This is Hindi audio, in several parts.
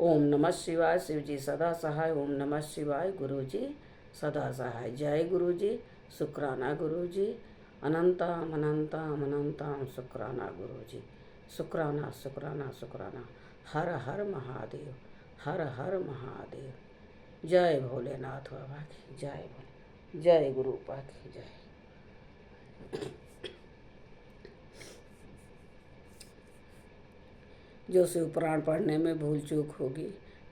ओम नमः शिवाय। शिव जी सदा सहाय। ओम नमः शिवाय। गुरु जी सदा सहाय। जय गुरु जी। शुक्राना गुरु जी। अनंताम अनंताम अनंताम शुक्राना गुरु जी। शुक्राना शुक्राना शुक्राना। हर हर महादेव। हर हर महादेव। जय भोलेनाथ बाबा की जय। भोले जय गुरु पा की जय। जो शिव पुराण पढ़ने में भूल चूक होगी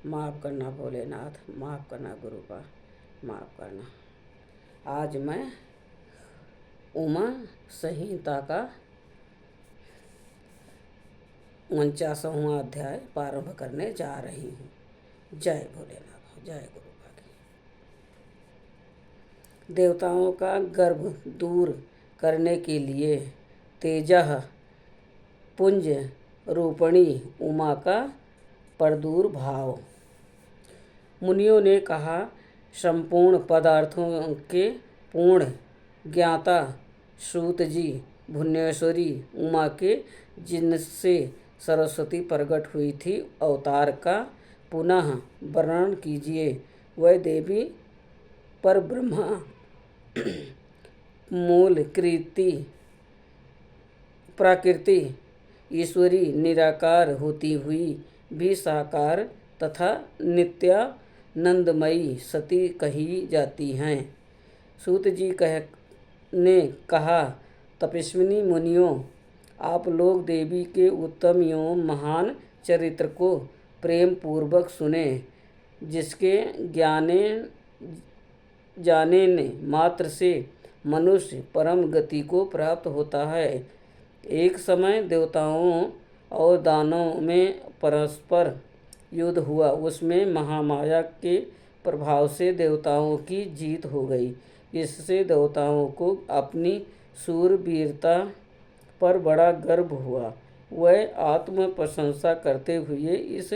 माफ़ करना भोलेनाथ, माफ़ करना गुरुपा, माफ़ करना। आज मैं उमा संहिता का 49वां अध्याय प्रारंभ करने जा रही हूँ। जय भोलेनाथ। जय गुरुपा की। देवताओं का गर्भ दूर करने के लिए तेजः पुंज रूपणी उमा का प्रादुर्भाव। मुनियों ने कहा, संपूर्ण पदार्थों के पूर्ण ज्ञाता सूत जी भुवनेश्वरी उमा के जिनसे सरस्वती प्रकट हुई थी अवतार का पुनः वर्णन कीजिए। वह देवी पर ब्रह्मा मूल प्रकृति ईश्वरी निराकार होती हुई भी साकार तथा नित्यानंदमयी सती कही जाती हैं। सूत जी ने कहा, तपस्विनी मुनियों, आप लोग देवी के उत्तम एवं महान चरित्र को प्रेम पूर्वक सुने, जिसके जाने मात्र से मनुष्य परम गति को प्राप्त होता है। एक समय देवताओं और दानवों में परस्पर युद्ध हुआ। उसमें महामाया के प्रभाव से देवताओं की जीत हो गई। इससे देवताओं को अपनी शूरवीरता पर बड़ा गर्व हुआ। वह आत्म प्रशंसा करते हुए इस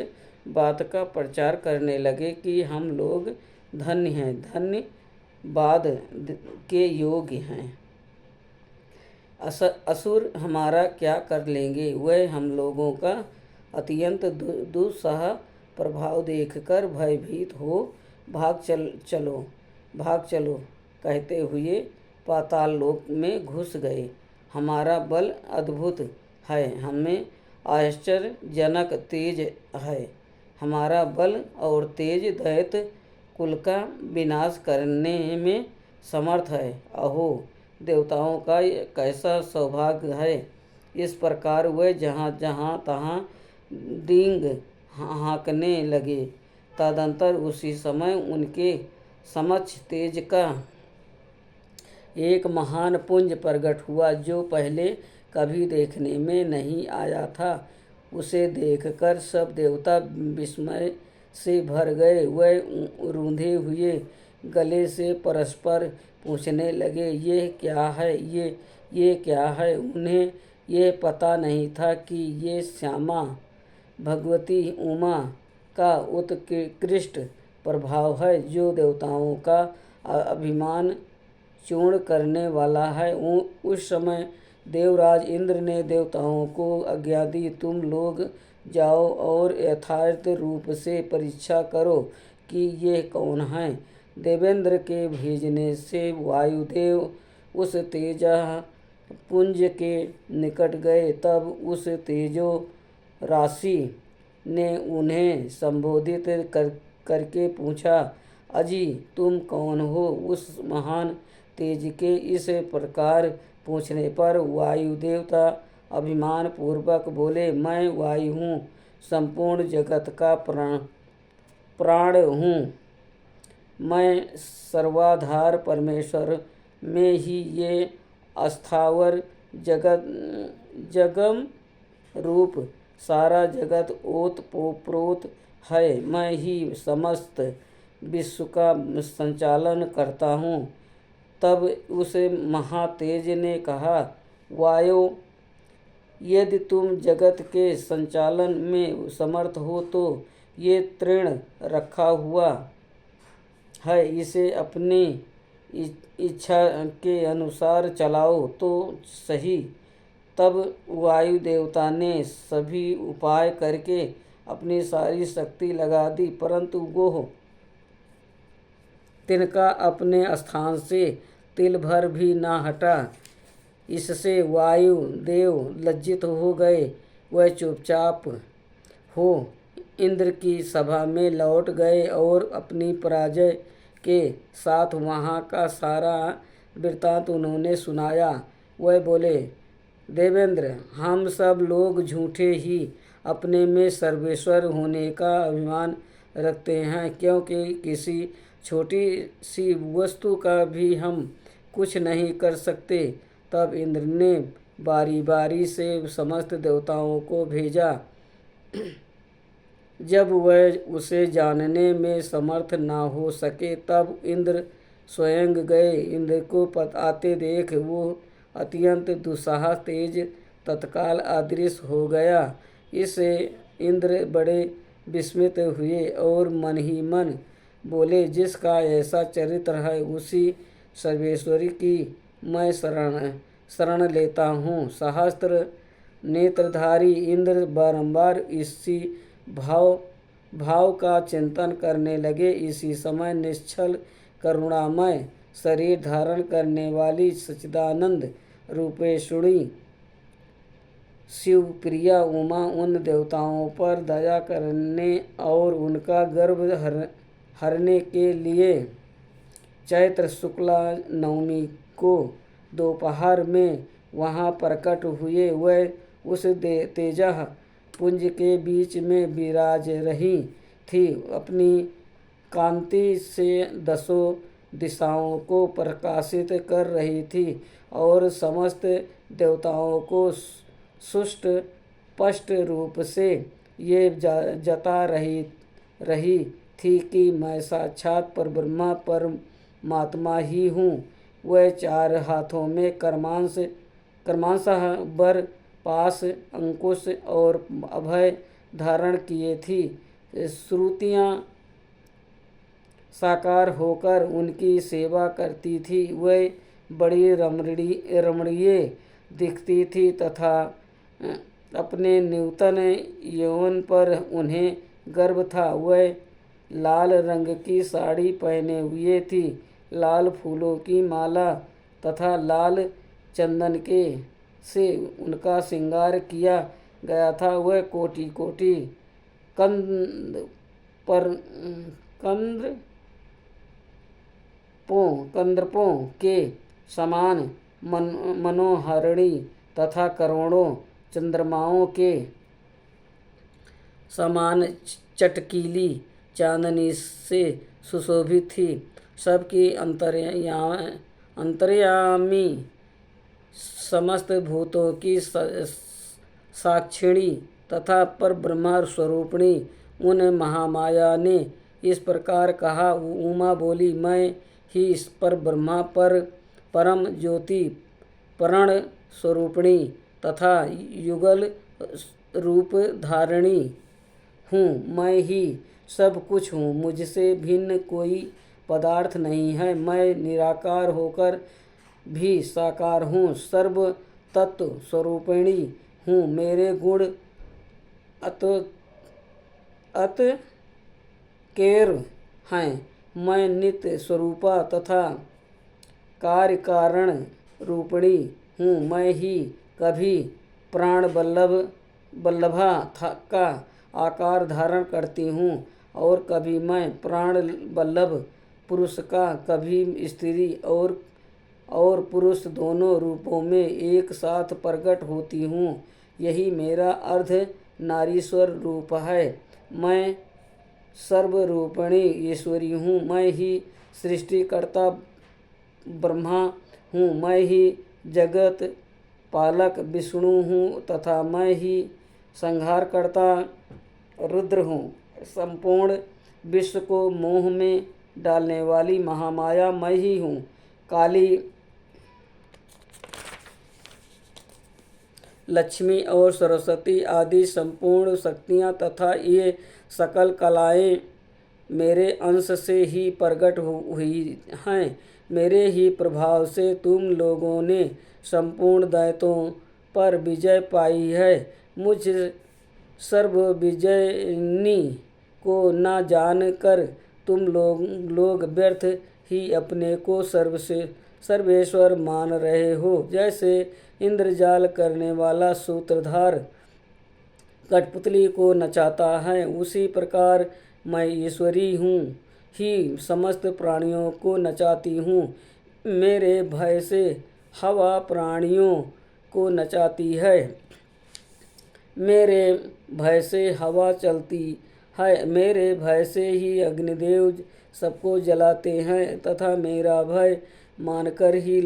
बात का प्रचार करने लगे कि हम लोग धन्य हैं, धन्यवाद के योग्य हैं। असुर हमारा क्या कर लेंगे। वह हम लोगों का अत्यंत दुस्सह प्रभाव देखकर भयभीत हो भाग चलो कहते हुए पाताल लोक में घुस गए। हमारा बल अद्भुत है, हमें आश्चर्यजनक तेज है। हमारा बल और तेज दैत्य कुल का विनाश करने में समर्थ है। अहो, देवताओं का कैसा सौभाग्य है। इस प्रकार वह जहाँ तहाँ डींग हाँकने लगे। तदंतर उसी समय उनके समक्ष तेज का एक महान पुंज प्रकट हुआ, जो पहले कभी देखने में नहीं आया था। उसे देखकर सब देवता विस्मय से भर गए। वह रूंधे हुए गले से परस्पर पूछने लगे, ये क्या है, ये क्या है। उन्हें यह पता नहीं था कि ये श्यामा भगवती उमा का उत्कृष्ट प्रभाव है, जो देवताओं का अभिमान चूर्ण करने वाला है। उस समय देवराज इंद्र ने देवताओं को आज्ञा दी, तुम लोग जाओ और यथार्थ रूप से परीक्षा करो कि ये कौन है। देवेंद्र के भेजने से वायुदेव उस तेजा पुंज के निकट गए। तब उस तेजो राशि ने उन्हें संबोधित करके पूछा, अजी तुम कौन हो। उस महान तेज के इस प्रकार पूछने पर वायुदेवता अभिमान पूर्वक बोले, मैं वायु हूँ, संपूर्ण जगत का प्राण हूँ। मैं सर्वाधार परमेश्वर में ही ये अस्थावर जगम रूप सारा जगत ओतप्रोत है। मैं ही समस्त विश्व का संचालन करता हूँ। तब उस महातेज ने कहा, वायो, यदि तुम जगत के संचालन में समर्थ हो तो ये तृण रखा हुआ है, इसे अपनी इच्छा के अनुसार चलाओ तो सही। तब वायु देवता ने सभी उपाय करके अपनी सारी शक्ति लगा दी, परंतु वो तिनका अपने स्थान से तिल भर भी ना हटा। इससे वायु देव लज्जित हो गए। वह चुपचाप हो इंद्र की सभा में लौट गए और अपनी पराजय के साथ वहाँ का सारा वृत्तांत उन्होंने सुनाया। वह बोले, देवेंद्र, हम सब लोग झूठे ही अपने में सर्वेश्वर होने का अभिमान रखते हैं, क्योंकि किसी छोटी सी वस्तु का भी हम कुछ नहीं कर सकते। तब इंद्र ने बारी बारी से समस्त देवताओं को भेजा। जब वह उसे जानने में समर्थ ना हो सके, तब इंद्र स्वयं गए। इंद्र को आते देख वो अत्यंत दुस्साहस तेज तत्काल अदृश्य हो गया। इससे इंद्र बड़े विस्मित हुए और मन ही मन बोले, जिसका ऐसा चरित्र है उसी सर्वेश्वरी की मैं शरण लेता हूँ। सहस्त्र नेत्रधारी इंद्र बारंबार इसी भाव का चिंतन करने लगे। इसी समय निश्चल करुणामय शरीर धारण करने वाली सच्चिदानंद रूपेशुणी शिवप्रिया उमा उन देवताओं पर दया करने और उनका गर्भ हरने के लिए चैत्र शुक्ला नवमी को दोपहर में वहाँ प्रकट हुए। वह उस तेजः पुंज के बीच में विराज रही थी। अपनी कांति से दसों दिशाओं को प्रकाशित कर रही थी और समस्त देवताओं को सुष्ट स्पष्ट रूप से ये जता रही थी कि मैं साक्षात परब्रह्मा परमात्मा ही हूँ। वह चार हाथों में कर्मांशः वर पास अंकुश और अभय धारण किए थी। श्रुतियाँ साकार होकर उनकी सेवा करती थी। वह बड़ी रमणीय दिखती थी तथा अपने नूतन यौवन पर उन्हें गर्व था। वह लाल रंग की साड़ी पहने हुए थी, लाल फूलों की माला तथा लाल चंदन के से उनका श्रृंगार किया गया था। वह कोटि कोटि कंदर्पों के समान मनोहारिणी तथा करोड़ों चंद्रमाओं के समान चटकीली चांदनी से सुशोभित थी। सबकी अंतर्यामी समस्त भूतों की साक्षिणी तथा परब्रह्म स्वरूपिणी उन महामाया ने इस प्रकार कहा। उमा बोली, मैं ही इस परब्रह्म परम ज्योति प्रण स्वरूपिणी तथा युगल रूप धारिणी हूँ। मैं ही सब कुछ हूँ, मुझसे भिन्न कोई पदार्थ नहीं है। मैं निराकार होकर भी साकार हूँ, सर्व तत्व स्वरूपिणी हूँ। मेरे गुण अत केर हैं। मैं नित्य स्वरूपा तथा कार्य कारण रूपिणी हूँ। मैं ही कभी प्राण बल्लभा का आकार धारण करती हूँ और कभी मैं प्राण बल्लभ पुरुष का, कभी स्त्री और पुरुष दोनों रूपों में एक साथ प्रकट होती हूँ। यही मेरा अर्ध नारीश्वर रूप है। मैं सर्वरूपिणी ईश्वरी हूँ। मैं ही सृष्टिकर्ता ब्रह्मा हूँ। मैं ही जगत पालक विष्णु हूँ तथा मैं ही संहारकर्ता रुद्र हूँ। संपूर्ण विश्व को मोह में डालने वाली महामाया मैं ही हूँ। काली, लक्ष्मी और सरस्वती आदि संपूर्ण शक्तियाँ तथा ये सकल कलाएँ मेरे अंश से ही प्रकट हुई हैं। मेरे ही प्रभाव से तुम लोगों ने संपूर्ण दैत्यों पर विजय पाई है। मुझ सर्व विजयिनी को न जान कर तुम लोग व्यर्थ ही अपने को सर्वेश्वर मान रहे हो। जैसे इंद्रजाल करने वाला सूत्रधार कठपुतली को नचाता है, उसी प्रकार मैं ईश्वरी हूँ ही समस्त प्राणियों को नचाती हूँ। मेरे भय से हवा प्राणियों को नचाती है, मेरे भय से हवा चलती है, मेरे भय से ही अग्निदेव सबको जलाते हैं तथा मेरा भय मानकर ही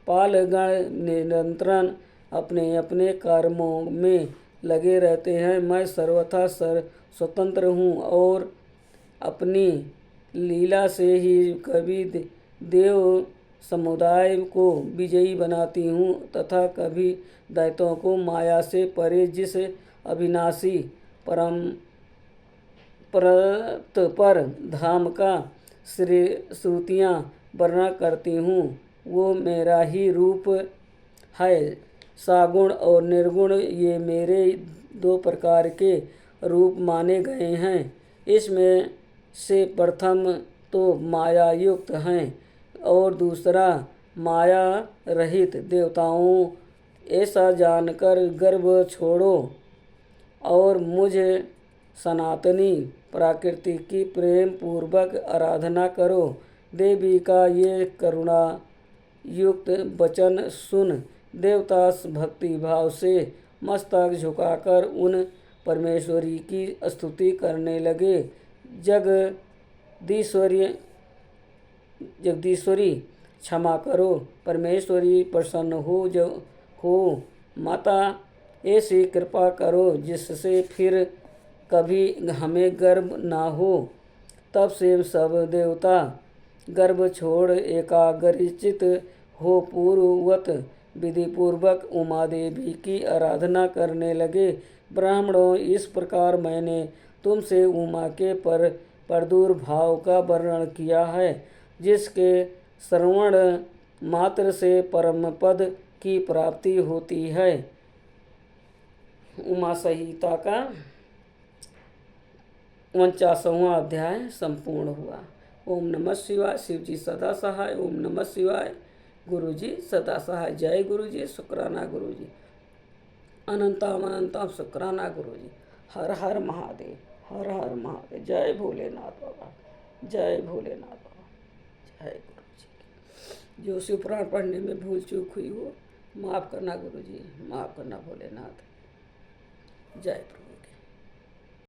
पालगण निरंतर अपने अपने कर्मों में लगे रहते हैं। मैं सर्वथा स्वतंत्र हूँ और अपनी लीला से ही कभी देव समुदाय को विजयी बनाती हूँ तथा कभी दैत्यों को माया से परे जिस अविनाशी परम पर धाम का श्रुतियाँ वर्णन करती हूँ, वो मेरा ही रूप है। सागुण और निर्गुण ये मेरे दो प्रकार के रूप माने गए हैं। इसमें से प्रथम तो माया युक्त हैं और दूसरा माया रहित। देवताओं, ऐसा जानकर गर्व छोड़ो और मुझे सनातनी प्रकृति की प्रेम पूर्वक आराधना करो। देवी का ये करुणा युक्त वचन सुन देवता भक्ति भाव से मस्तक झुकाकर उन परमेश्वरी की स्तुति करने लगे। जगदीश्वरी क्षमा करो, परमेश्वरी प्रसन्न हो माता, ऐसी कृपा करो जिससे फिर कभी हमें गर्व ना हो। तब से सब देवता गर्भ छोड़ एकाग्रचित हो पूर्ववत विधि पूर्वक उमा देवी की आराधना करने लगे। ब्राह्मणों, इस प्रकार मैंने तुमसे उमा के प्रादुर्भाव का वर्णन किया है, जिसके श्रवण मात्र से परम पद की प्राप्ति होती है। उमा संहिता का 49वां अध्याय संपूर्ण हुआ। ओम नमः शिवाय। शिव जी सदा सहाय। ओम नमः शिवाय। गुरु जी सदा सहाय। जय गुरु जी। शुक्राना गुरु जी। अनंतम अनंतम शुक्राना गुरु जी। हर हर महादेव। हर हर महादेव। जय भोलेनाथ बाबा। जय भोलेनाथ बाबा। जय गुरु जी। जो शिव पुराण पढ़ने में भूल चूक हुई हो माफ़ करना गुरु जी, माफ़ करना भोलेनाथ। जय प्रभु।